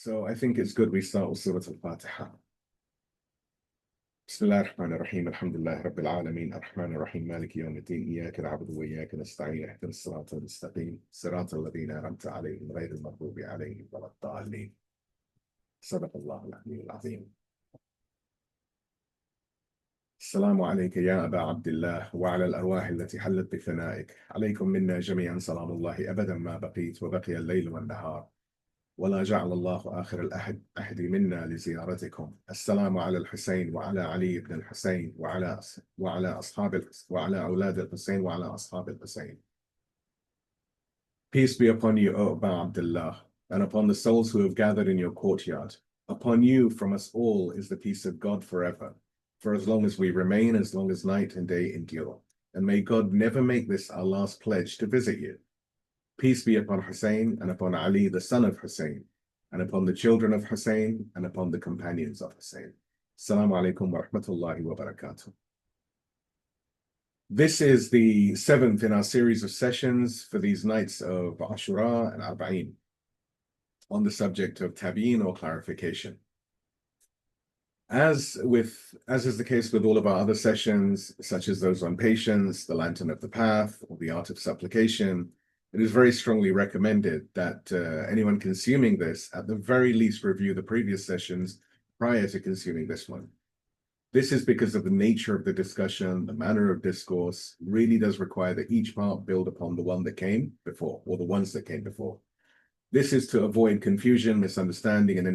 So I think it's good we start with Surah Al-Fatiha. بسم الله الرحمن الرحيم الحمد لله رب العالمين الرحمن الرحيم مالك يوم الدين إياك نعبد وإياك نستعين اهدنا الصراط المستقيم صراط الذين أنعمت عليهم غير المغضوب عليهم ولا الضالين صدق الله العلي العظيم. السلام عليك يا أبا عبد الله وعلى الأرواح التي حلت بفنائك، عليكم منا جميعا سلام الله أبدا ما بقيت وبقي الليل والنهار، ولا جعل الله آخر الأحد منا لزيارتكم. السلام على الحسين وعلى علي بن الحسين وعلى أولاد الحسين وعلى أصحاب الحسين. Peace be upon you, O Abu Abdullah, and upon the souls who have gathered in your courtyard. Upon you from us all is the peace of God forever, for as long as we remain, as long as night and day endure. And may God never make this our last pledge to visit you. Peace be upon Hussein and upon Ali, the son of Hussein, and upon the children of Hussein and upon the companions of Hussein. Assalamu alaikum wa rahmatullahi wa barakatuh. This is the 7th in our series of sessions for these nights of Ashura and Arba'een on the subject of Tabyeen or clarification. As is the case with all of our other sessions, such as those on patience, the lantern of the path, or the art of supplication, it is very strongly recommended that anyone consuming this, at the very least, review the previous sessions prior to consuming this one. This is because of the nature of the discussion, the manner of discourse really does require that each part build upon the one that came before, or the ones that came before. This is to avoid confusion, misunderstanding, and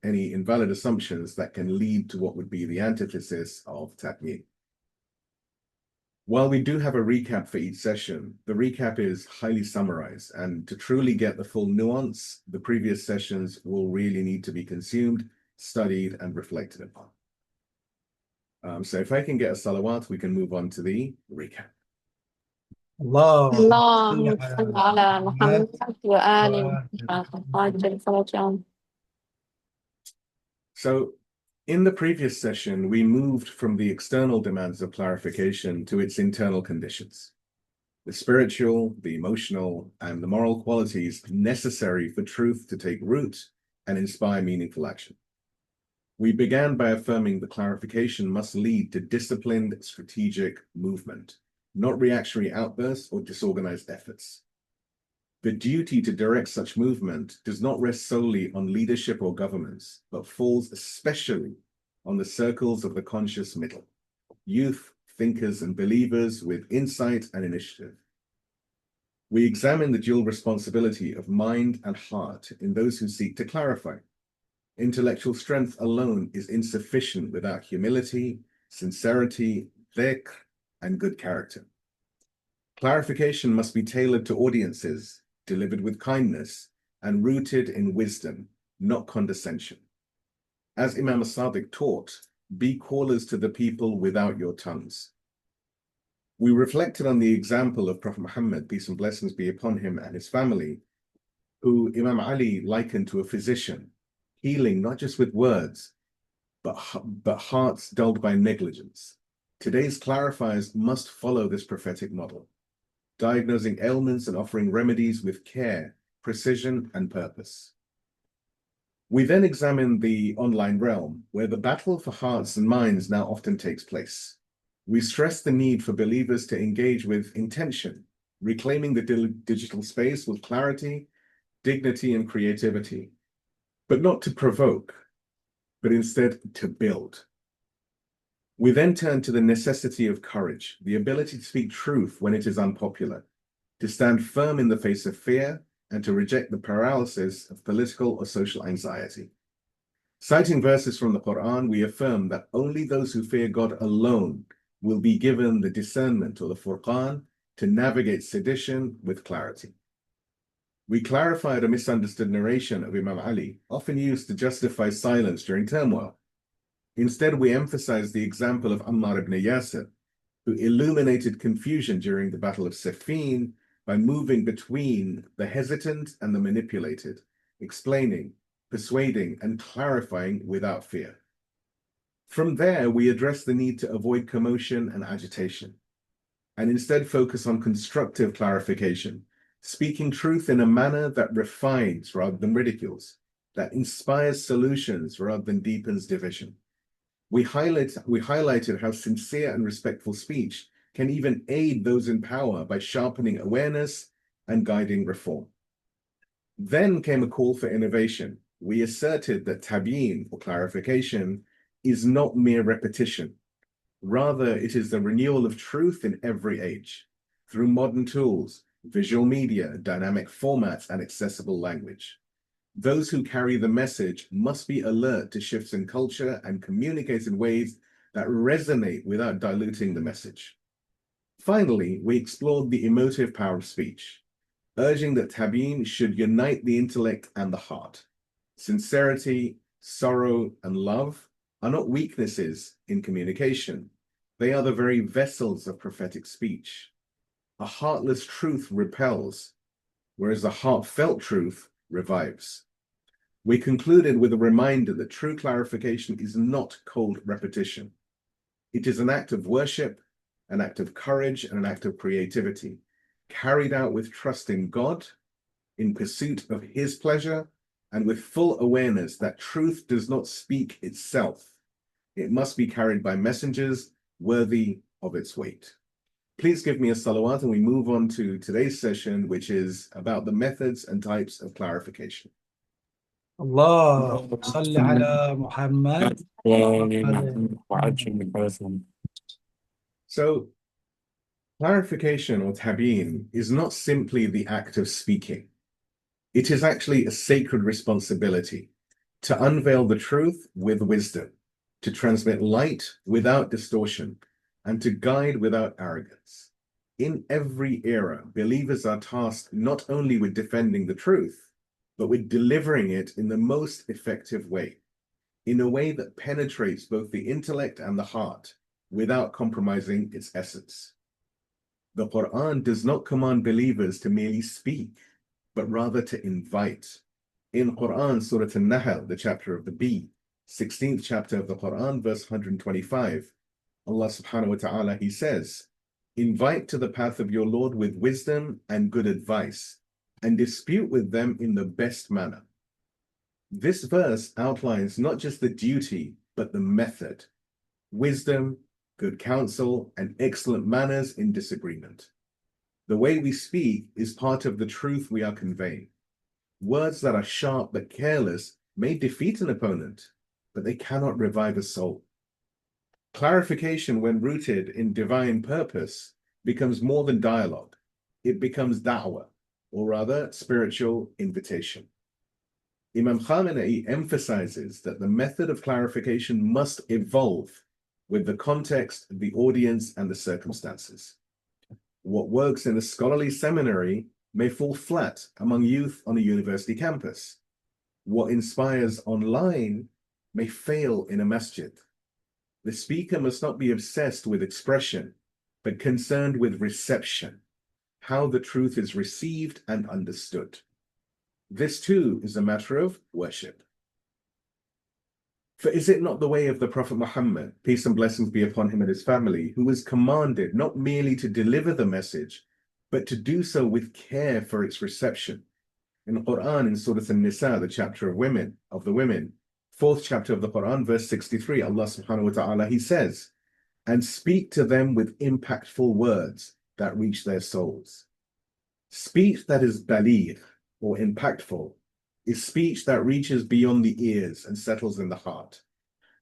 any invalid assumptions that can lead to what would be the antithesis of Tabyeen. While we do have a recap for each session, the recap is highly summarized, and to truly get the full nuance, the previous sessions will really need to be consumed, studied, and reflected upon. So if I can get a salawat, we can move on to the recap. اللهم صل على محمد وآل محمد. So in the previous session, we moved from the external demands of clarification to its internal conditions, the spiritual, the emotional, and the moral qualities necessary for truth to take root and inspire meaningful action. We began by affirming that clarification must lead to disciplined, strategic movement, not reactionary outbursts or disorganized efforts. The duty to direct such movement does not rest solely on leadership or governments, but falls especially on the circles of the conscious middle, youth, thinkers, and believers with insight and initiative. We examine the dual responsibility of mind and heart in those who seek to clarify. Intellectual strength alone is insufficient without humility, sincerity, dhikr, and good character. Clarification must be tailored to audiences, delivered with kindness, and rooted in wisdom, not condescension. As Imam Sajjad taught, be callers to the people without your tongues. We reflected on the example of Prophet Muhammad, peace and blessings be upon him and his family, who Imam Ali likened to a physician, healing not just with words, but hearts dulled by negligence. Today's clarifiers must follow this prophetic model, diagnosing ailments and offering remedies with care, precision, and purpose. We then examine the online realm, where the battle for hearts and minds now often takes place. We stress the need for believers to engage with intention, reclaiming the digital space with clarity, dignity, and creativity, but not to provoke, but instead to build. We then turn to the necessity of courage, the ability to speak truth when it is unpopular, to stand firm in the face of fear, and to reject the paralysis of political or social anxiety. Citing verses from the Qur'an, we affirm that only those who fear God alone will be given the discernment or the furqan to navigate sedition with clarity. We clarified a misunderstood narration of Imam Ali, often used to justify silence during turmoil. Instead, we emphasized the example of Ammar ibn Yasir, who illuminated confusion during the Battle of Siffin by moving between the hesitant and the manipulated, explaining, persuading, and clarifying without fear. From there, we addressed the need to avoid commotion and agitation, and instead focus on constructive clarification, speaking truth in a manner that refines rather than ridicules, that inspires solutions rather than deepens division. We highlighted how sincere and respectful speech can even aid those in power by sharpening awareness and guiding reform. Then came a call for innovation. We asserted that tabyeen, or clarification, is not mere repetition. Rather, it is the renewal of truth in every age, through modern tools, visual media, dynamic formats, and accessible language. Those who carry the message must be alert to shifts in culture and communicate in ways that resonate without diluting the message. Finally, we explored the emotive power of speech, urging that tabyeen should unite the intellect and the heart. Sincerity, sorrow, and love are not weaknesses in communication. They are the very vessels of prophetic speech. A heartless truth repels, whereas a heartfelt truth revives. We concluded with a reminder that true clarification is not cold repetition. It is an act of worship, an act of courage, and an act of creativity, carried out with trust in God, in pursuit of His pleasure, and with full awareness that truth does not speak itself. It must be carried by messengers worthy of its weight. Please give me a salawat and we move on to today's session, which is about the methods and types of clarification. Allah salli ala Muhammad. So, clarification or tabyeen is not simply the act of speaking. It is actually a sacred responsibility to unveil the truth with wisdom, to transmit light without distortion, and to guide without arrogance. In every era, believers are tasked not only with defending the truth, but with delivering it in the most effective way, in a way that penetrates both the intellect and the heart, without compromising its essence. The Qur'an does not command believers to merely speak, but rather to invite. In Qur'an, Surah An-Nahl, the chapter of the bee, 16th chapter of the Qur'an, verse 125, Allah subhanahu wa ta'ala, He says, "Invite to the path of your Lord with wisdom and good advice, and dispute with them in the best manner." This verse outlines not just the duty, but the method: wisdom, good counsel, and excellent manners in disagreement. The way we speak is part of the truth we are conveying. Words that are sharp but careless may defeat an opponent, but they cannot revive a soul. Clarification, when rooted in divine purpose, becomes more than dialogue. It becomes da'wah, or rather, spiritual invitation. Imam Khamenei emphasizes that the method of clarification must evolve with the context, the audience, and the circumstances. What works in a scholarly seminary may fall flat among youth on a university campus. What inspires online may fail in a masjid. The speaker must not be obsessed with expression, but concerned with reception, how the truth is received and understood. This too is a matter of worship. For is it not the way of the Prophet Muhammad, peace and blessings be upon him and his family, who was commanded not merely to deliver the message, but to do so with care for its reception? In the Qur'an, in Surah An-Nisa, the chapter of the women, 4th chapter of the Qur'an, verse 63, Allah subhanahu wa ta'ala, He says, "And speak to them with impactful words that reach their souls." Speech that is baligh, or impactful, is speech that reaches beyond the ears and settles in the heart.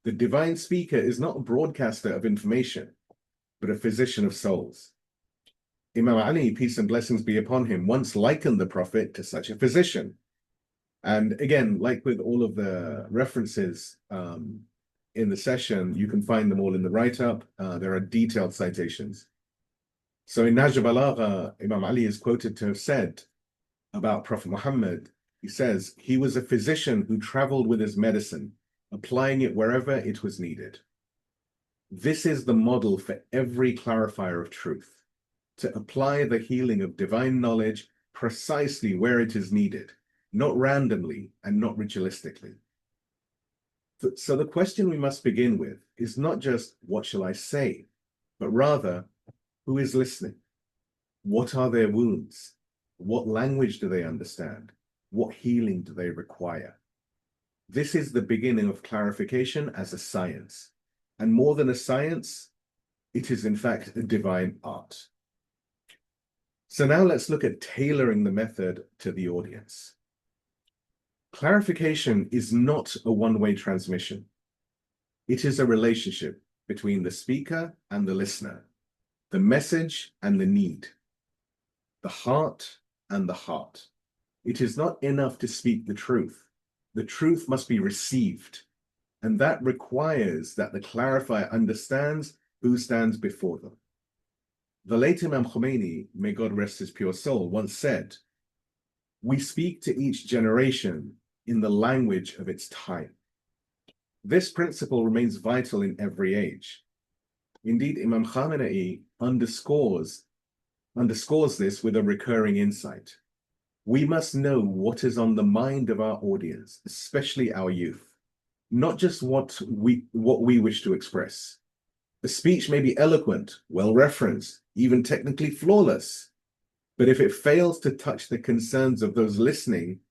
The divine speaker is not a broadcaster of information, but a physician of souls. Imam Ali, peace and blessings be upon him, once likened the Prophet to such a physician. And again, like with all of the references in the session, you can find them all in the write-up. There are detailed citations. So in Nahjul Balagha, Imam Ali is quoted to have said about Prophet Muhammad, he says, "He was a physician who traveled with his medicine, applying it wherever it was needed." This is the model for every clarifier of truth, to apply the healing of divine knowledge precisely where it is needed, not randomly and not ritualistically. So the question we must begin with is not just, what shall I say, but rather, who is listening? What are their wounds? What language do they understand? What healing do they require? This is the beginning of clarification as a science. And more than a science, it is in fact a divine art. So now let's look at tailoring the method to the audience. Clarification is not a one-way transmission. It is a relationship between the speaker and the listener, the message and the need, the heart and the heart. It is not enough to speak the truth. The truth must be received, and that requires that the clarifier understands who stands before them. The late Imam Khomeini, may God rest his pure soul, once said, "We speak to each generation in the language of its time." This principle remains vital in every age. Indeed, Imam Khamenei underscores this with a recurring insight. We must know what is on the mind of our audience, especially our youth, not just what we wish to express. The speech may be eloquent, well-referenced, even technically flawless, but if it fails to touch the concerns of those listening,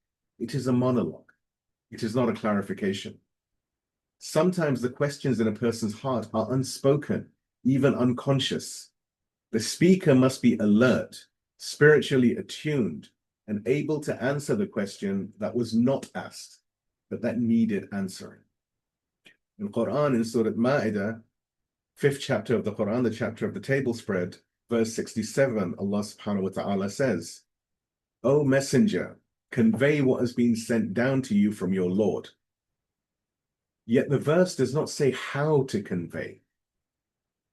it is a monologue. It is not a clarification. Sometimes the questions in a person's heart are unspoken, even unconscious. The speaker must be alert, spiritually attuned, and able to answer the question that was not asked, but that needed answering. In Qur'an, in Surah Ma'idah, 5th chapter of the Qur'an, the chapter of the table spread, verse 67, Allah subhanahu wa ta'ala says, "O messenger, convey what has been sent down to you from your Lord." Yet the verse does not say how to convey.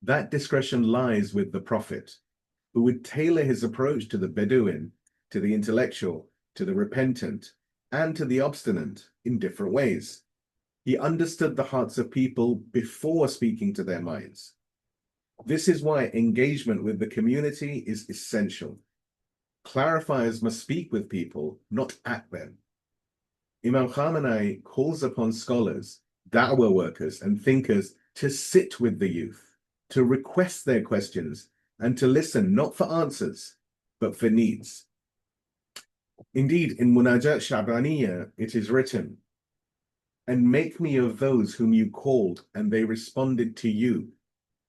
That discretion lies with the Prophet, who would tailor his approach to the Bedouin, to the intellectual, to the repentant, and to the obstinate in different ways. He understood the hearts of people before speaking to their minds. This is why engagement with the community is essential. Clarifiers must speak with people, not at them. Imam Khamenei calls upon scholars, da'wah workers, and thinkers to sit with the youth, to request their questions, and to listen not for answers, but for needs. Indeed, in Munajat Sha'baniyya, it is written, "And make me of those whom you called, and they responded to you,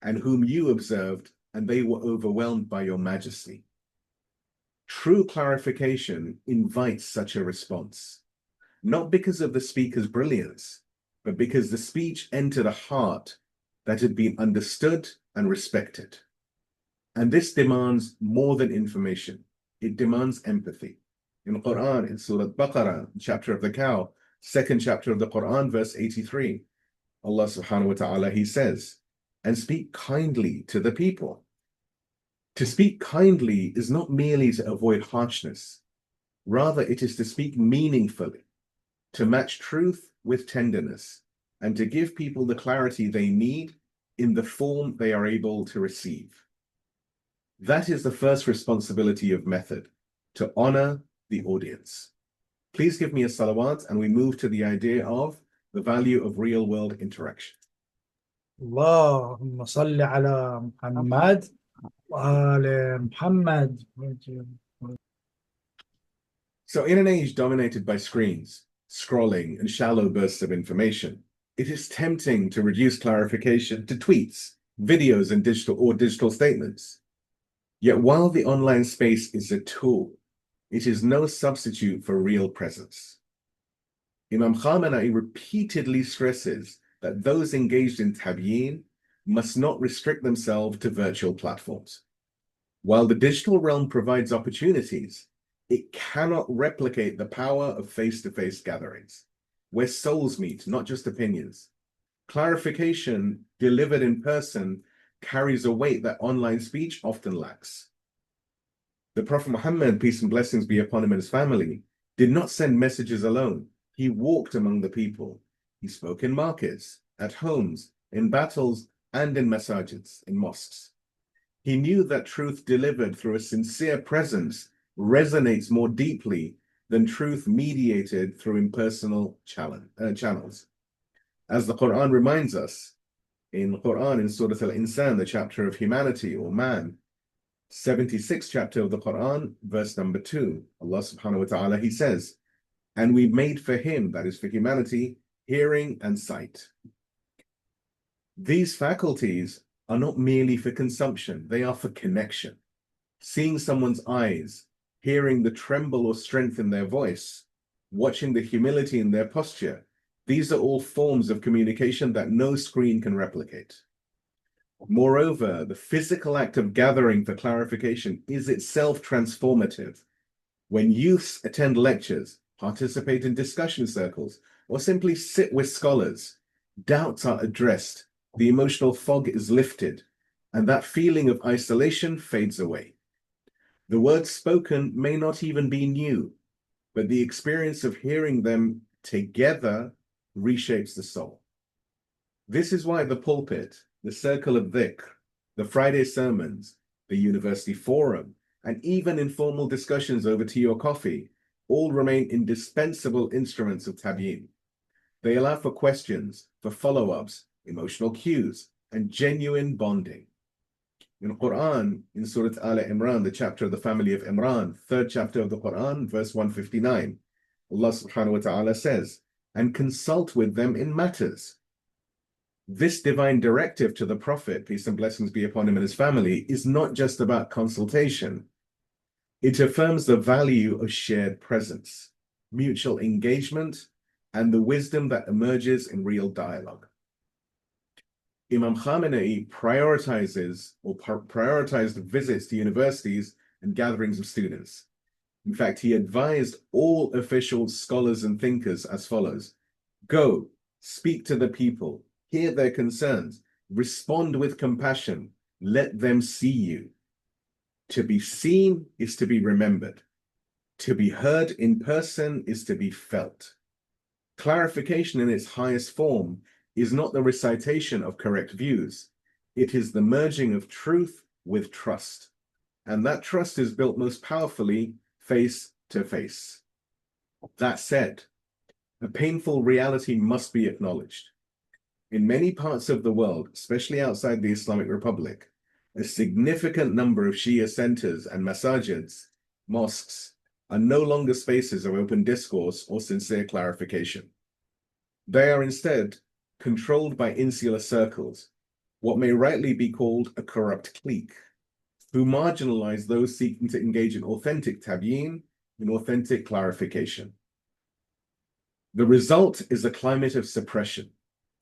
and whom you observed, and they were overwhelmed by your majesty." True clarification invites such a response, not because of the speaker's brilliance, but because the speech entered a heart that had been understood and respected. And this demands more than information. It demands empathy. In Qur'an, in Surah Baqarah, chapter of the cow, 2nd chapter of the Qur'an, verse 83, Allah subhanahu wa ta'ala, he says, "And speak kindly to the people." To speak kindly is not merely to avoid harshness. Rather, it is to speak meaningfully, to match truth with tenderness, and to give people the clarity they need in the form they are able to receive. That is the first responsibility of method, to honor the audience. Please give me a salawat, and we move to the idea of the value of real-world interaction. اللهم صل على محمد وآل محمد. So in an age dominated by screens, scrolling, and shallow bursts of information, it is tempting to reduce clarification to tweets, videos, and digital statements. Yet while the online space is a tool, it is no substitute for real presence. Imam Khamenei repeatedly stresses that those engaged in Tabyeen must not restrict themselves to virtual platforms. While the digital realm provides opportunities, it cannot replicate the power of face-to-face gatherings, where souls meet, not just opinions. Clarification delivered in person carries a weight that online speech often lacks. The Prophet Muhammad, peace and blessings be upon him and his family, did not send messages alone. He walked among the people. He spoke in markets, at homes, in battles, and in masajids, in mosques. He knew that truth delivered through a sincere presence resonates more deeply than truth mediated through impersonal channels. As the Qur'an reminds us, in Qur'an, in Surah Al-Insan, the chapter of humanity or man, 76th chapter of the Qur'an, verse number 2, Allah subhanahu wa ta'ala, he says, "And we made for him," that is for humanity, hearing and sight. These faculties are not merely for consumption, they are for connection. Seeing someone's eyes, hearing the tremble or strength in their voice, watching the humility in their posture, these are all forms of communication that no screen can replicate. Moreover, the physical act of gathering for clarification is itself transformative. When youths attend lectures, participate in discussion circles, or simply sit with scholars, doubts are addressed, the emotional fog is lifted, and that feeling of isolation fades away. The words spoken may not even be new, but the experience of hearing them together reshapes the soul. This is why the pulpit, the circle of dhikr, the Friday sermons, the university forum, and even informal discussions over tea or coffee all remain indispensable instruments of Tabyeen. They allow for questions, for follow-ups, emotional cues, and genuine bonding. In Qur'an, in Surah Al-Imran, the chapter of the family of Imran, third chapter of the Qur'an, verse 159, Allah subhanahu wa ta'ala says, "And consult with them in matters." This divine directive to the Prophet, peace and blessings be upon him and his family, is not just about consultation. It affirms the value of shared presence, mutual engagement, and the wisdom that emerges in real dialogue. Imam Khamenei prioritized visits to universities and gatherings of students. In fact, he advised all official scholars and thinkers as follows: go, speak to the people, hear their concerns, respond with compassion, let them see you. To be seen is to be remembered. To be heard in person is to be felt. Clarification in its highest form is not the recitation of correct views. It is the merging of truth with trust. And that trust is built most powerfully face to face. That said, a painful reality must be acknowledged. In many parts of the world, especially outside the Islamic Republic, a significant number of Shia centers and masajids, mosques, are no longer spaces of open discourse or sincere clarification. They are instead controlled by insular circles, what may rightly be called a corrupt clique, who marginalize those seeking to engage in authentic tabyeen, in authentic clarification. The result is a climate of suppression.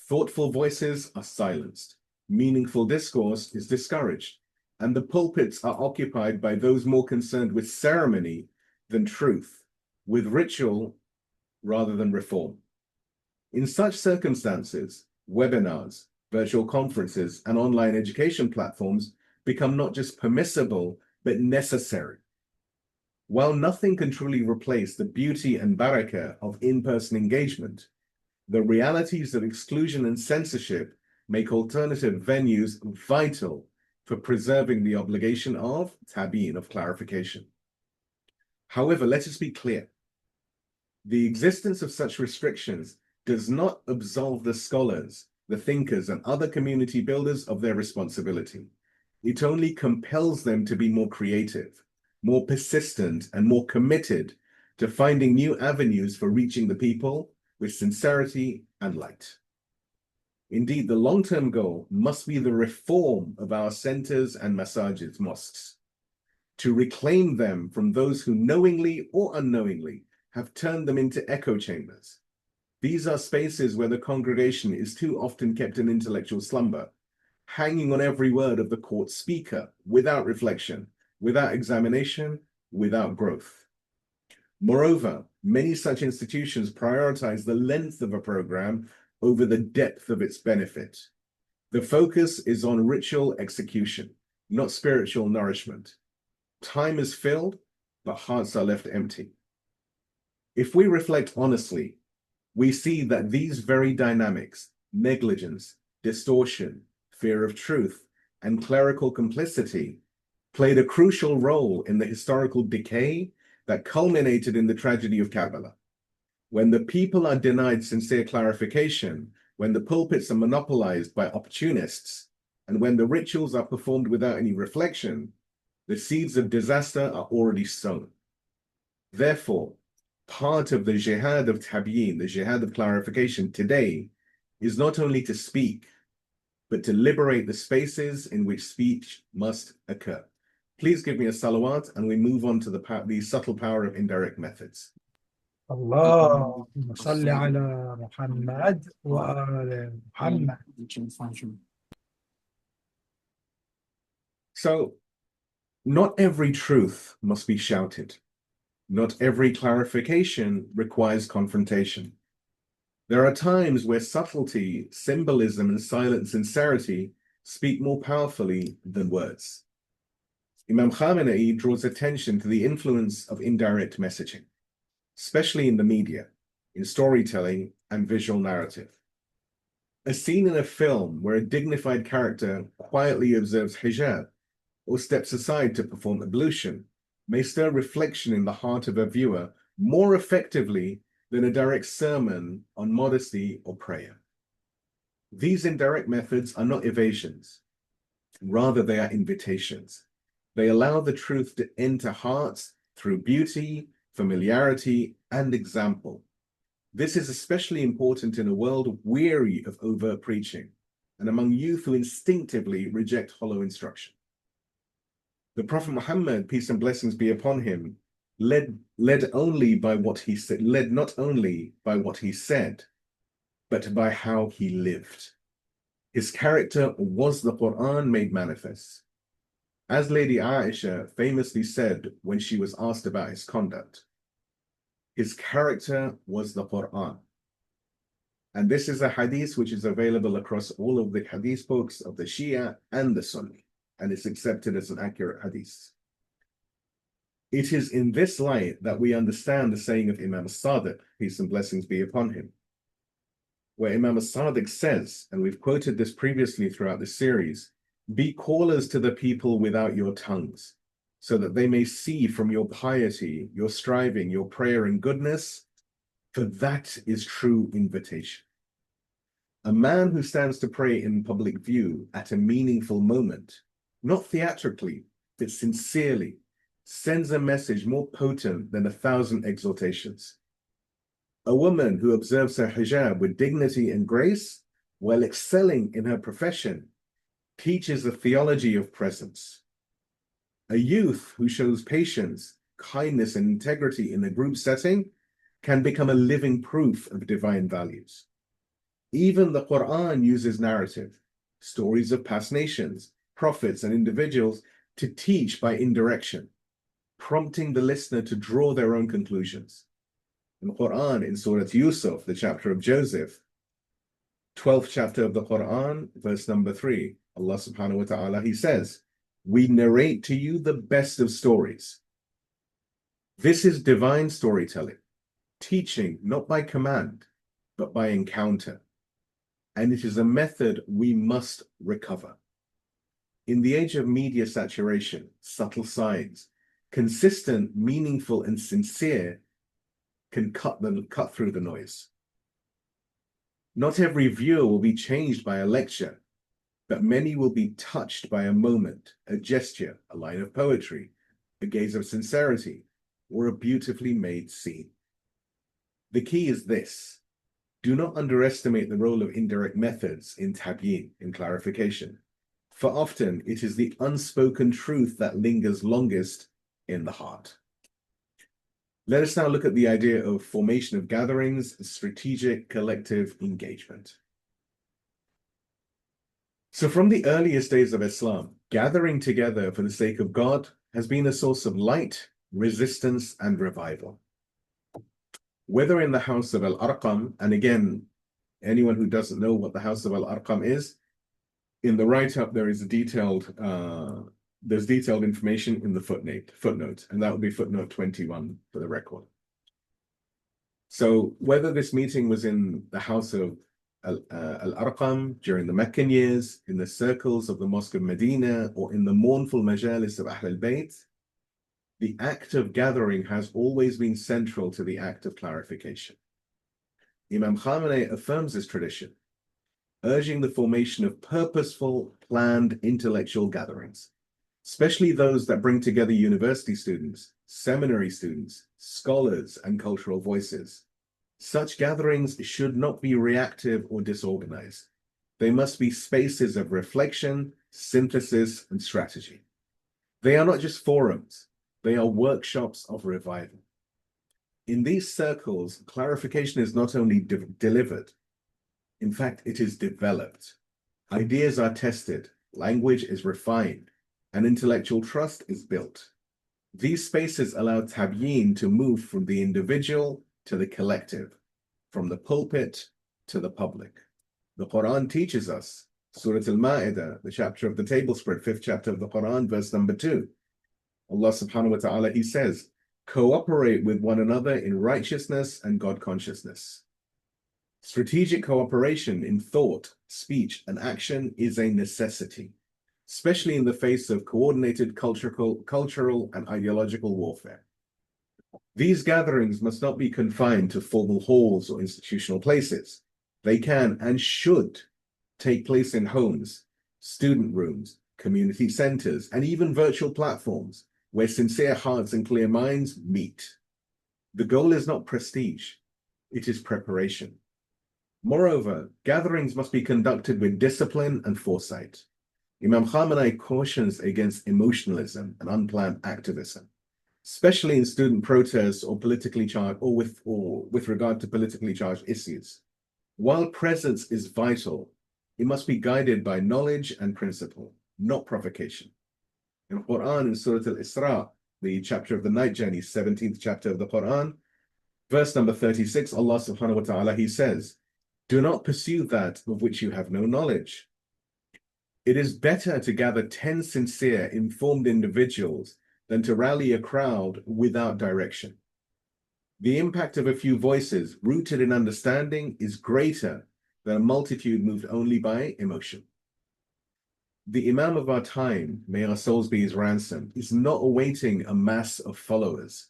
Thoughtful voices are silenced, meaningful discourse is discouraged, and the pulpits are occupied by those more concerned with ceremony than truth, with ritual rather than reform. In such circumstances, webinars, virtual conferences, and online education platforms become not just permissible, but necessary. While nothing can truly replace the beauty and barakah of in-person engagement, the realities of exclusion and censorship make alternative venues vital for preserving the obligation of tabyeen, of clarification. However, let us be clear. The existence of such restrictions does not absolve the scholars, the thinkers, and other community builders of their responsibility. It only compels them to be more creative, more persistent, and more committed to finding new avenues for reaching the people with sincerity and light. Indeed, the long-term goal must be the reform of our centers and masajids, mosques, to reclaim them from those who knowingly or unknowingly have turned them into echo chambers. These are spaces where the congregation is too often kept in intellectual slumber, hanging on every word of the court speaker, without reflection, without examination, without growth. Moreover, many such institutions prioritize the length of a program over the depth of its benefit. The focus is on ritual execution, not spiritual nourishment. Time is filled, but hearts are left empty. If we reflect honestly, we see that these very dynamics, negligence, distortion, fear of truth, and clerical complicity played a crucial role in the historical decay that culminated in the tragedy of Karbala. When the people are denied sincere clarification, when the pulpits are monopolized by opportunists, and when the rituals are performed without any reflection, the seeds of disaster are already sown. Therefore, part of the jihad of Tabyeen, the jihad of clarification today, is not only to speak, but to liberate the spaces in which speech must occur. Please give me a salawat, and we move on to the subtle power of indirect methods. اللهم صل على محمد وآل محمد. So, not every truth must be shouted. Not every clarification requires confrontation. There are times where subtlety, symbolism, and silent sincerity speak more powerfully than words. Imam Khamenei draws attention to the influence of indirect messaging, especially in the media, in storytelling and visual narrative. A scene in a film where a dignified character quietly observes hijab or steps aside to perform ablution may stir reflection in the heart of a viewer more effectively than a direct sermon on modesty or prayer. These indirect methods are not evasions. Rather, they are invitations. They allow the truth to enter hearts through beauty, familiarity, and example. This is especially important in a world weary of overt preaching and among youth who instinctively reject hollow instruction. The Prophet Muhammad, peace and blessings be upon him, led not only by what he said, but by how he lived. His character was the Qur'an made manifest. As Lady Aisha famously said when she was asked about his conduct, his character was the Qur'an. And this is a hadith which is available across all of the hadith books of the Shia and the Sunni, and it's accepted as an accurate hadith. It is in this light that we understand the saying of Imam Sajjad, peace and blessings be upon him, where Imam Sajjad says, and we've quoted this previously throughout the series, "Be callers to the people without your tongues, so that they may see from your piety, your striving, your prayer and goodness, for that is true invitation." A man who stands to pray in public view at a meaningful moment, not theatrically, but sincerely, sends a message more potent than 1,000 exhortations. A woman who observes her hijab with dignity and grace while excelling in her profession teaches the theology of presence. A youth who shows patience, kindness, and integrity in a group setting can become a living proof of divine values. Even the Qur'an uses narrative, stories of past nations, prophets, and individuals to teach by indirection, prompting the listener to draw their own conclusions. In the Qur'an, in Surah Yusuf, the chapter of Joseph, 12th chapter of the Qur'an, verse number 3, Allah subhanahu wa ta'ala, he says, "We narrate to you the best of stories." This is divine storytelling, teaching not by command, but by encounter. And it is a method we must recover. In the age of media saturation, subtle signs, consistent, meaningful, and sincere can cut through the noise. Not every viewer will be changed by a lecture, but many will be touched by a moment, a gesture, a line of poetry, a gaze of sincerity, or a beautifully made scene. The key is this: do not underestimate the role of indirect methods in Tabyeen, in clarification, for often it is the unspoken truth that lingers longest in the heart. Let us now look at the idea of formation of gatherings, strategic collective engagement. So from the earliest days of Islam, gathering together for the sake of God has been a source of light, resistance, and revival. Whether in the house of Al-Arqam, and again, anyone who doesn't know what the house of Al-Arqam is, in the write-up there is a there's detailed information in the footnote, and that would be footnote 21 for the record. So whether this meeting was in the house of Al-Arqam during the Meccan years, in the circles of the Mosque of Medina, or in the mournful majalis of Ahl al-Bayt, the act of gathering has always been central to the act of clarification. Imam Khamenei affirms this tradition, urging the formation of purposeful, planned intellectual gatherings, especially those that bring together university students, seminary students, scholars, and cultural voices. Such gatherings should not be reactive or disorganized. They must be spaces of reflection, synthesis, and strategy. They are not just forums, they are workshops of revival. In these circles, clarification is not only delivered, in fact, it is developed. Ideas are tested, language is refined, and intellectual trust is built. These spaces allow Tabyeen to move from the individual to the collective, from the pulpit to the public. The Qur'an teaches us, Surah Al-Ma'idah, the chapter of the table spread, 5th chapter of the Qur'an, verse number 2. Allah subhanahu wa ta'ala, He says, cooperate with one another in righteousness and God consciousness. Strategic cooperation in thought, speech, and action is a necessity, especially in the face of coordinated cultural and ideological warfare. These gatherings must not be confined to formal halls or institutional places. They can and should take place in homes, student rooms, community centers, and even virtual platforms where sincere hearts and clear minds meet. The goal is not prestige, it is preparation. Moreover, gatherings must be conducted with discipline and foresight. Imam Khamenei cautions against emotionalism and unplanned activism, especially in student protests or politically charged or with regard to politically charged issues. While presence is vital, it must be guided by knowledge and principle, not provocation. In Quran, in Surah Al-Isra, the chapter of the night journey, 17th chapter of the Quran, verse number 36, Allah subhanahu wa ta'ala, He says, do not pursue that of which you have no knowledge. It is better to gather 10 sincere, informed individuals than to rally a crowd without direction. The impact of a few voices rooted in understanding is greater than a multitude moved only by emotion. The Imam of our time, may our souls be his ransom, is not awaiting a mass of followers.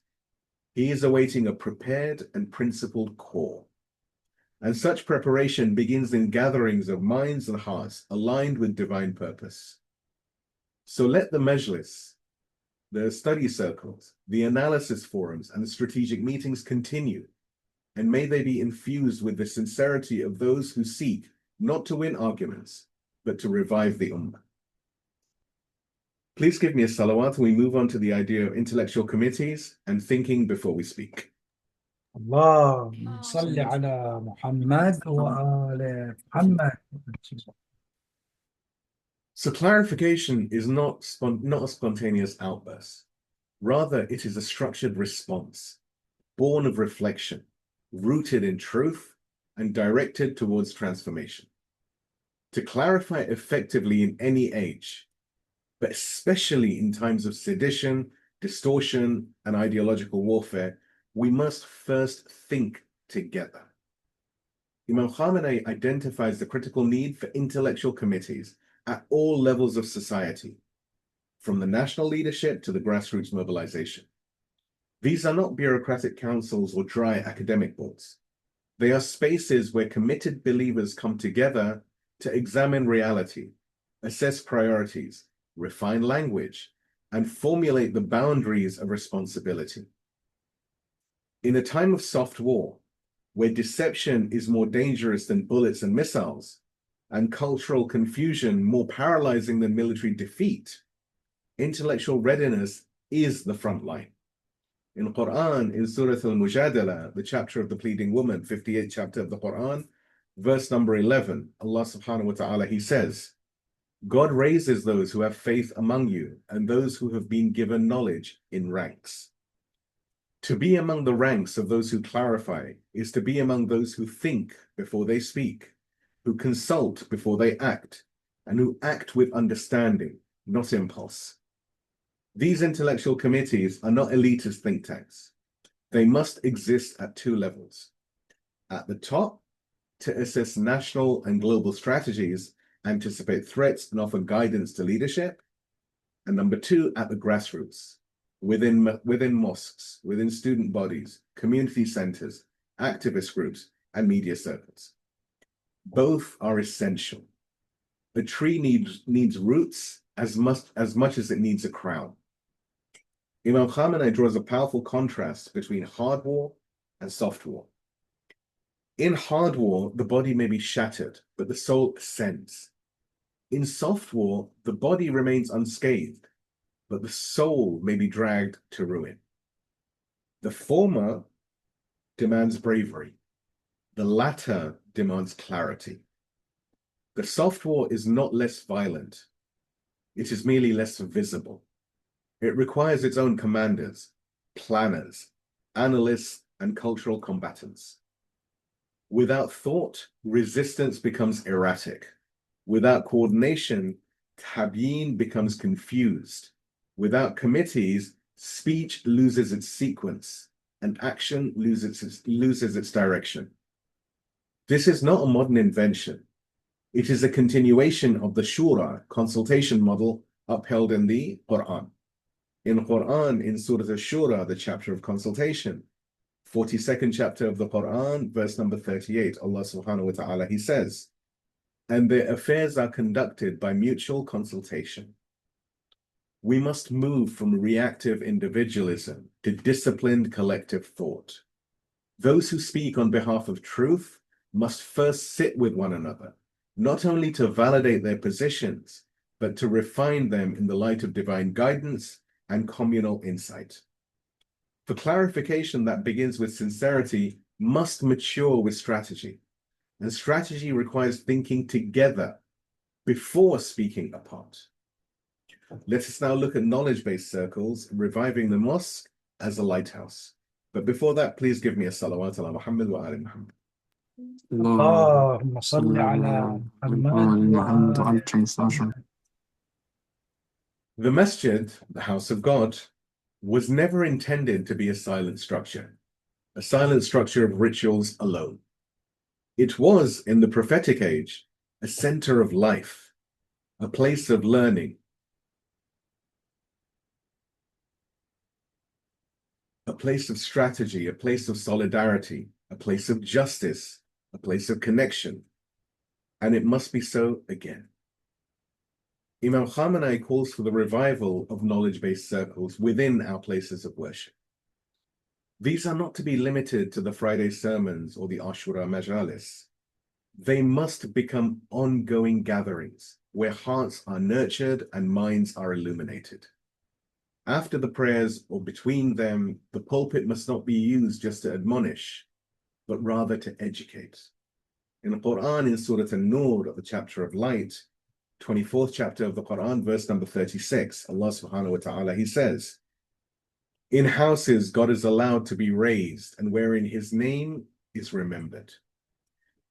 He is awaiting a prepared and principled core. And such preparation begins in gatherings of minds and hearts aligned with divine purpose. So let the majlis, the study circles, the analysis forums, and the strategic meetings continue, and may they be infused with the sincerity of those who seek not to win arguments, but to revive the ummah. Please give me a salawat and we move on to the idea of intellectual committees and thinking before we speak. اللهم صل على محمد وآل محمد. So clarification is not a spontaneous outburst. Rather, it is a structured response, born of reflection, rooted in truth, and directed towards transformation. To clarify effectively in any age, but especially in times of sedition, distortion, and ideological warfare, we must first think together. Imam Khamenei identifies the critical need for intellectual committees at all levels of society, from the national leadership to the grassroots mobilization. These are not bureaucratic councils or dry academic boards. They are spaces where committed believers come together to examine reality, assess priorities, refine language, and formulate the boundaries of responsibility. In a time of soft war, where deception is more dangerous than bullets and missiles, and cultural confusion more paralyzing than military defeat, intellectual readiness is the front line. In Qur'an, in Surah Al-Mujadala, the chapter of the pleading woman, 58th chapter of the Qur'an, verse number 11, Allah subhanahu wa ta'ala, He says, God raises those who have faith among you and those who have been given knowledge in ranks. To be among the ranks of those who clarify is to be among those who think before they speak, who consult before they act, and who act with understanding, not impulse. These intellectual committees are not elitist think tanks. They must exist at two levels. At the top, to assess national and global strategies, anticipate threats, and offer guidance to leadership. And number two, at the grassroots, within mosques, within student bodies, community centers, activist groups, and media circles. Both are essential. A tree needs roots as much as it needs a crown. Imam Khamenei draws a powerful contrast between hard war and soft war. In hard war, the body may be shattered, but the soul ascends. In soft war, the body remains unscathed, but the soul may be dragged to ruin. The former demands bravery. The latter demands clarity. The soft war is not less violent. It is merely less visible. It requires its own commanders, planners, analysts, and cultural combatants. Without thought, resistance becomes erratic. Without coordination, Tabyeen becomes confused. Without committees, speech loses its sequence, and action loses its direction. This is not a modern invention. It is a continuation of the Shura consultation model upheld in the Qur'an. In Qur'an, in Surah Ashura, the chapter of consultation, 42nd chapter of the Qur'an, verse number 38, Allah subhanahu wa ta'ala, He says, and their affairs are conducted by mutual consultation. We must move from reactive individualism to disciplined collective thought. Those who speak on behalf of truth must first sit with one another, not only to validate their positions, but to refine them in the light of divine guidance and communal insight. For clarification that begins with sincerity must mature with strategy, and strategy requires thinking together before speaking apart. Let us now look at knowledge-based circles, reviving the mosque as a lighthouse. But before that, please give me a salawat ala Muhammad wa ali Muhammad. اللهم صل على محمد وآل The masjid, the house of God, was never intended to be a silent structure of rituals alone. It was, in the prophetic age, a center of life, a place of learning, a place of strategy, a place of solidarity, a place of justice, a place of connection, and it must be so again. Imam Khamenei calls for the revival of knowledge-based circles within our places of worship. These are not to be limited to the Friday sermons or the Ashura majalis. They must become ongoing gatherings where hearts are nurtured and minds are illuminated. After the prayers or between them, the pulpit must not be used just to admonish, but rather to educate. In the Qur'an, in Surah An-Nur, the chapter of light, 24th chapter of the Qur'an, verse number 36, Allah subhanahu wa ta'ala, He says, in houses God is allowed to be raised and wherein His name is remembered.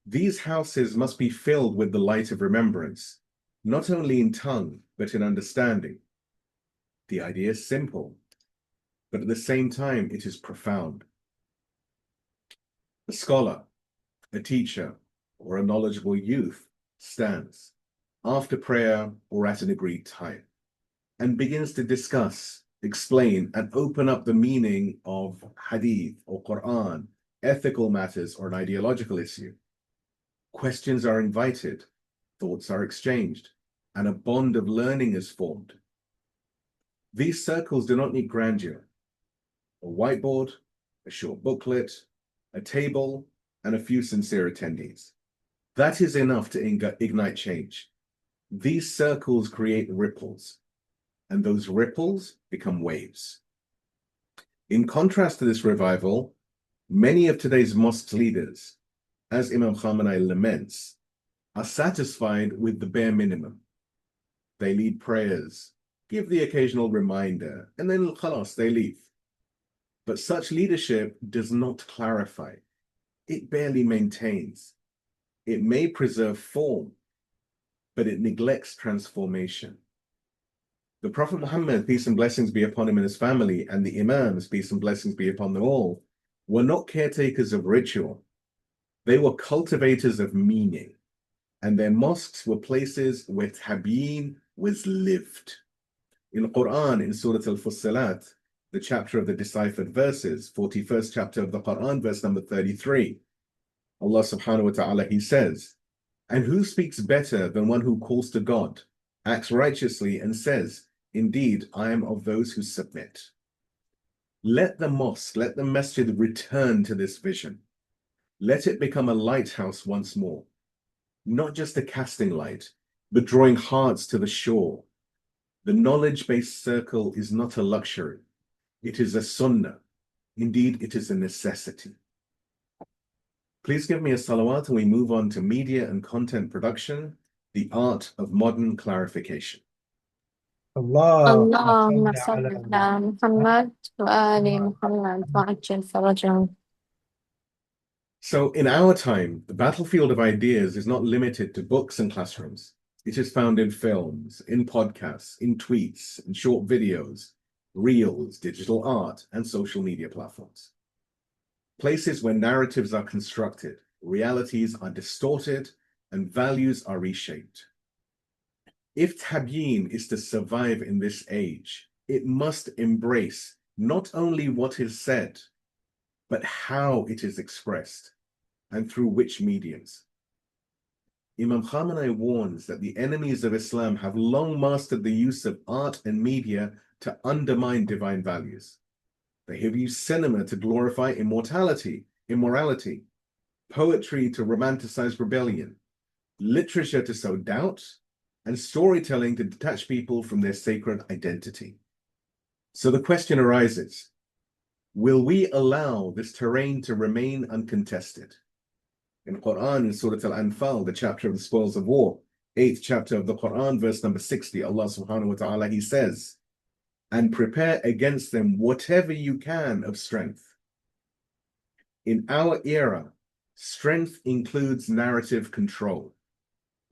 These houses must be filled with the light of remembrance, not only in tongue, but in understanding. The idea is simple, but at the same time, it is profound. A scholar, a teacher, or a knowledgeable youth stands after prayer or at an agreed time and begins to discuss, explain, and open up the meaning of hadith or Qur'an, ethical matters, or an ideological issue. Questions are invited, thoughts are exchanged, and a bond of learning is formed. These circles do not need grandeur. A whiteboard, a short booklet, a table, and a few sincere attendees. That is enough to ignite change. These circles create ripples, and those ripples become waves. In contrast to this revival, many of today's mosque leaders, as Imam Khamenei laments, are satisfied with the bare minimum. They lead prayers, give the occasional reminder, and then khalas, they leave. But such leadership does not clarify. It barely maintains. It may preserve form, but it neglects transformation. The Prophet Muhammad, peace and blessings be upon him and his family, and the Imams, peace and blessings be upon them all, were not caretakers of ritual. They were cultivators of meaning, and their mosques were places where Tabyeen was lived. In the Qur'an, in Surah Al-Fussilat, the chapter of the deciphered verses, 41st chapter of the Qur'an, verse number 33, Allah subhanahu wa ta'ala, He says, and who speaks better than one who calls to God, acts righteously, and says, indeed, I am of those who submit. Let the mosque, let the masjid return to this vision. Let it become a lighthouse once more, not just a casting light, but drawing hearts to the shore. The knowledge-based circle is not a luxury. It is a sunnah. Indeed, it is a necessity. Please give me a salawat and we move on to media and content production, the art of modern clarification. اللهم صل على محمد وآل محمد وعجل فرجهم. So in our time, the battlefield of ideas is not limited to books and classrooms. It is found in films, in podcasts, in tweets, in short videos, reels, digital art, and social media platforms. Places where narratives are constructed, realities are distorted, and values are reshaped. If Tabyeen is to survive in this age, it must embrace not only what is said, but how it is expressed and through which mediums. Imam Khamenei warns that the enemies of Islam have long mastered the use of art and media to undermine divine values. They have used cinema to glorify immorality, poetry to romanticize rebellion, literature to sow doubt, and storytelling to detach people from their sacred identity. So the question arises, will we allow this terrain to remain uncontested? In Qur'an, in Surah Al-Anfal, the chapter of the spoils of war, 8th chapter of the Qur'an, verse number 60, Allah subhanahu wa ta'ala, He says, and prepare against them whatever you can of strength. In our era, strength includes narrative control,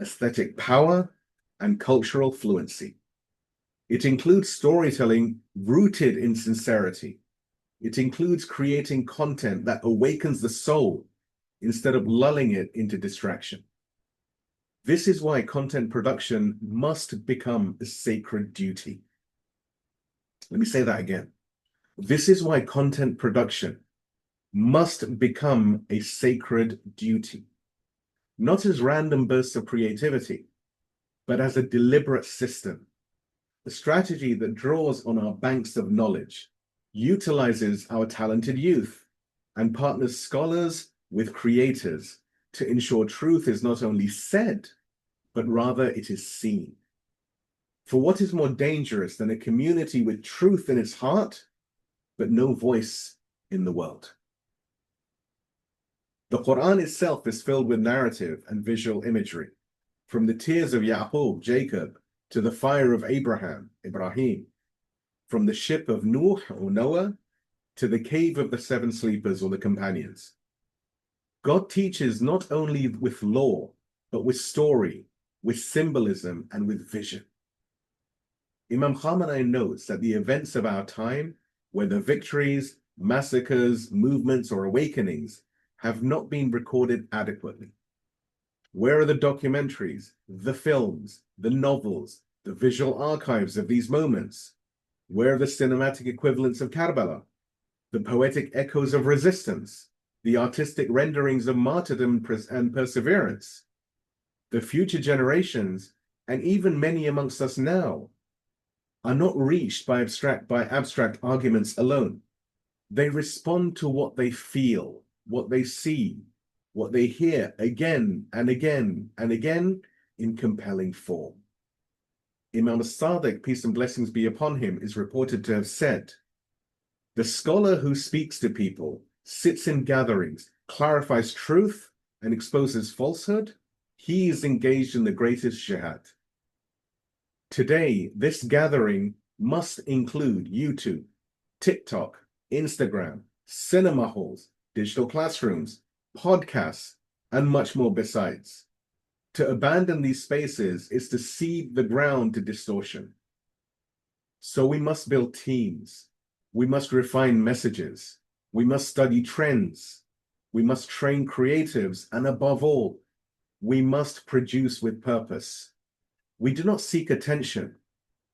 aesthetic power, and cultural fluency. It includes storytelling rooted in sincerity. It includes creating content that awakens the soul instead of lulling it into distraction. This is why content production must become a sacred duty. Let me say that again. This is why content production must become a sacred duty, not as random bursts of creativity, but as a deliberate system, a strategy that draws on our banks of knowledge, utilizes our talented youth, and partners scholars with creators to ensure truth is not only said, but rather it is seen. For what is more dangerous than a community with truth in its heart, but no voice in the world? The Qur'an itself is filled with narrative and visual imagery, from the tears of Yaqub, Jacob, to the fire of Abraham, Ibrahim, from the ship of Nuh or Noah, to the cave of the seven sleepers or the companions. God teaches not only with law, but with story, with symbolism, and with vision. Imam Khamenei notes that the events of our time, whether victories, massacres, movements, or awakenings, have not been recorded adequately. Where are the documentaries, the films, the novels, the visual archives of these moments? Where are the cinematic equivalents of Karbala, the poetic echoes of resistance, the artistic renderings of martyrdom and perseverance? The future generations, and even many amongst us now, are not reached by abstract arguments alone. They respond to what they feel, what they see, what they hear again and again and again in compelling form. Imam Sajjad, peace and blessings be upon him, is reported to have said, the scholar who speaks to people, sits in gatherings, clarifies truth, and exposes falsehood, he is engaged in the greatest jihad. Today, this gathering must include YouTube, TikTok, Instagram, cinema halls, digital classrooms, podcasts, and much more besides. To abandon these spaces is to cede the ground to distortion. So we must build teams. We must refine messages. We must study trends. We must train creatives. And above all, we must produce with purpose. We do not seek attention.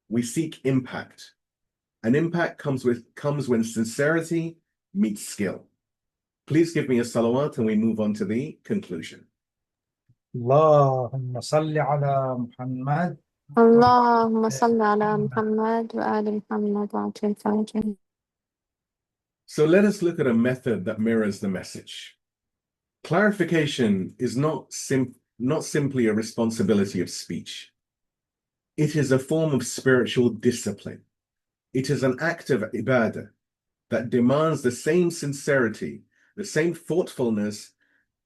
We seek impact. And impact comes when sincerity meets skill. Please give me a salawat and we move on to the conclusion. اللهم صل على محمد اللهم صل على محمد وآل محمد وعجل فرجهم. So let us look at a method that mirrors the message. Clarification is not simply a responsibility of speech. It is a form of spiritual discipline. It is an act of ibadah that demands the same sincerity, the same thoughtfulness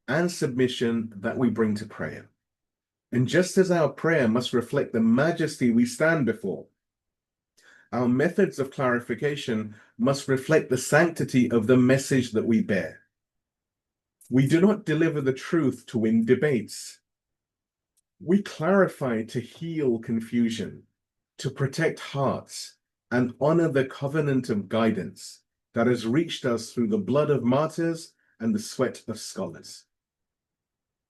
and submission that we bring to prayer. And just as our prayer must reflect the majesty we stand before, our methods of clarification must reflect the sanctity of the message that we bear. We do not deliver the truth to win debates. We clarify to heal confusion, to protect hearts, and honor the covenant of guidance that has reached us through the blood of martyrs and the sweat of scholars.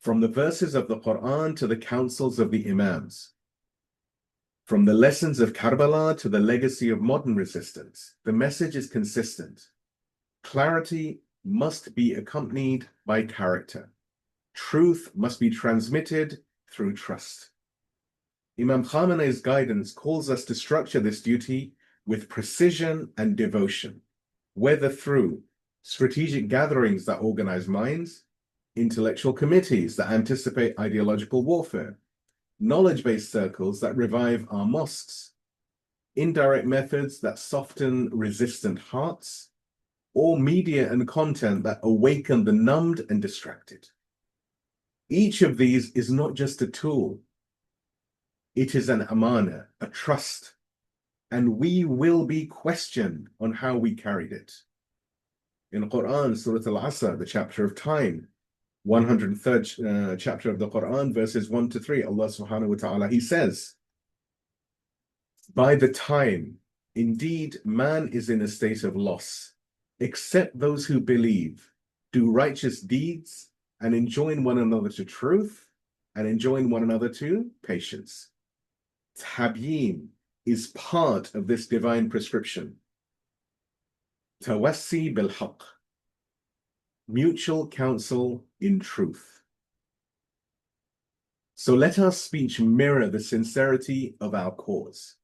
From the verses of the Qur'an to the counsels of the Imams, from the lessons of Karbala to the legacy of modern resistance, the message is consistent. Clarity must be accompanied by character. Truth must be transmitted through trust. Imam Khamenei's guidance calls us to structure this duty with precision and devotion, whether through strategic gatherings that organize minds, intellectual committees that anticipate ideological warfare, knowledge-based circles that revive our mosques, indirect methods that soften resistant hearts, or media and content that awaken the numbed and distracted. Each of these is not just a tool. It is an amana, a trust, and we will be questioned on how we carried it. In Qur'an, Surah Al-Asr, the chapter of time, 103rd chapter of the Qur'an, verses 1 to 3, Allah subhanahu wa ta'ala, He says, "By the time, indeed, man is in a state of loss, except those who believe, do righteous deeds, and enjoin one another to truth, and enjoin one another to patience." Tabyeen is part of this divine prescription. Tawassi bil-haq, mutual counsel in truth. So let our speech mirror the sincerity of our cause.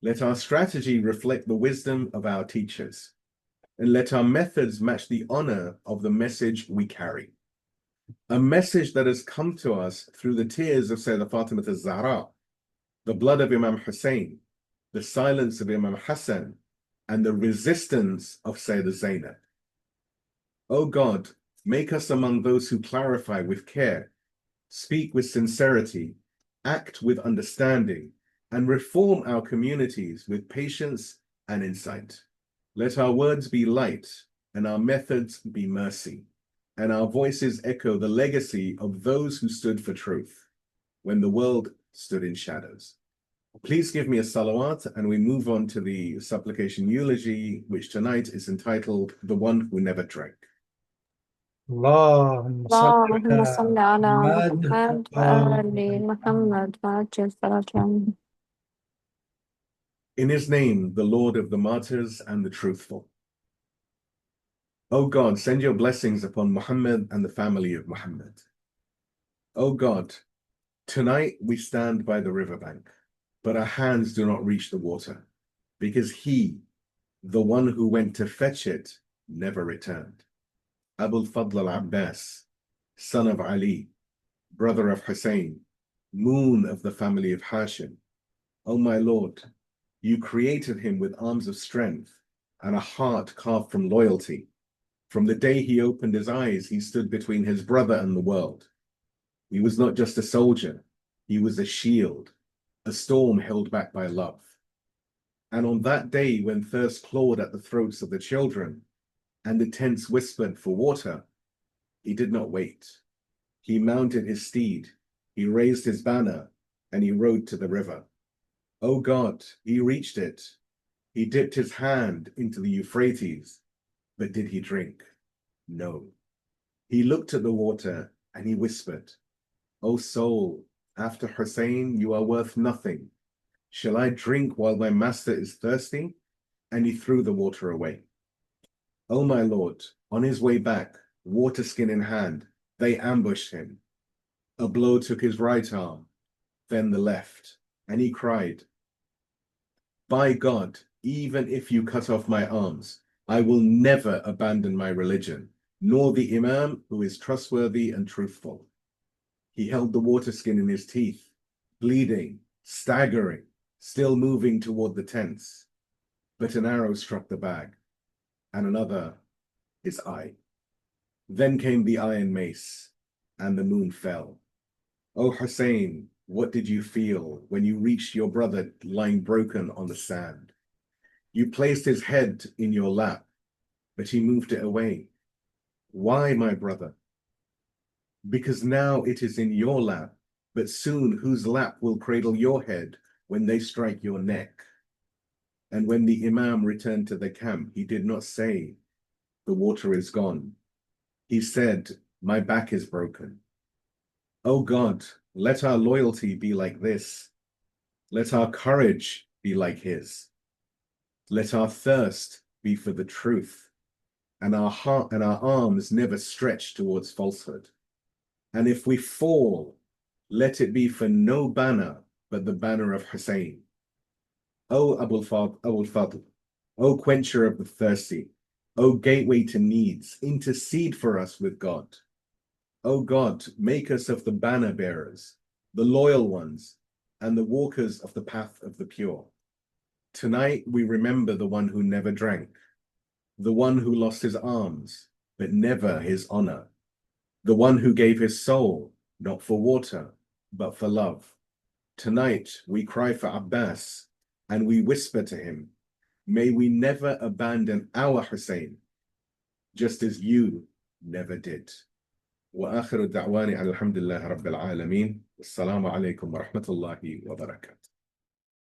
Let our strategy reflect the wisdom of our teachers, and let our methods match the honor of the message we carry. A message that has come to us through the tears of Sayyidah Fatima al-Zahra, the blood of Imam Hussein, the silence of Imam Hassan, and the resistance of Sayyidah Zainab. O God, make us among those who clarify with care, speak with sincerity, act with understanding, and reform our communities with patience and insight. Let our words be light, and our methods be mercy, and our voices echo the legacy of those who stood for truth when the world stood in shadows. Please give me a salawat, and we move on to the supplication eulogy, which tonight is entitled The One Who Never Drank. اللهم صل اللهم صل على محمد محمد وآل محمد وعجل فرجهم. In his name, the Lord of the martyrs and the truthful. O God, send your blessings upon Muhammad and the family of Muhammad. O God, tonight we stand by the riverbank, but our hands do not reach the water, because he, the one who went to fetch it, never returned. Abul Fadl al-Abbas, son of Ali, brother of Hussein, moon of the family of Hashim. O my Lord, you created him with arms of strength and a heart carved from loyalty. From the day he opened his eyes, he stood between his brother and the world. He was not just a soldier, he was a shield, a storm held back by love. And on that day when thirst clawed at the throats of the children, and the tents whispered for water, he did not wait. He mounted his steed, he raised his banner, and he rode to the river. O God, he reached it. He dipped his hand into the Euphrates, but did he drink? No. He looked at the water and he whispered, O soul, after Hussein, you are worth nothing. Shall I drink while my master is thirsty? And he threw the water away. O my Lord, on his way back, water skin in hand, they ambushed him. A blow took his right arm, then the left, and he cried, By God, even if you cut off my arms, I will never abandon my religion, nor the Imam who is trustworthy and truthful. He held the water skin in his teeth, bleeding, staggering, still moving toward the tents. But an arrow struck the bag, and another his eye. Then came the iron mace, and the moon fell. O Hussein, what did you feel when you reached your brother lying broken on the sand? You placed his head in your lap, but he moved it away. Why, my brother? Because now it is in your lap, but soon whose lap will cradle your head when they strike your neck? And when the Imam returned to the camp, he did not say, the water is gone. He said, my back is broken. O God, let our loyalty be like this. Let our courage be like his. Let our thirst be for the truth, and our heart and our arms never stretch towards falsehood. And if we fall, let it be for no banner but the banner of Hussein. O Abul Fadl, O quencher of the thirsty, O gateway to needs, intercede for us with God. O God, make us of the banner bearers, the loyal ones, and the walkers of the path of the pure. Tonight we remember the one who never drank, the one who lost his arms, but never his honor, the one who gave his soul, not for water, but for love. Tonight we cry for Abbas, and we whisper to him, may we never abandon our Hussein, just as you never did. وآخر الدعوان الحمد لله رب العالمين والسلام عليكم ورحمة الله وبركاته.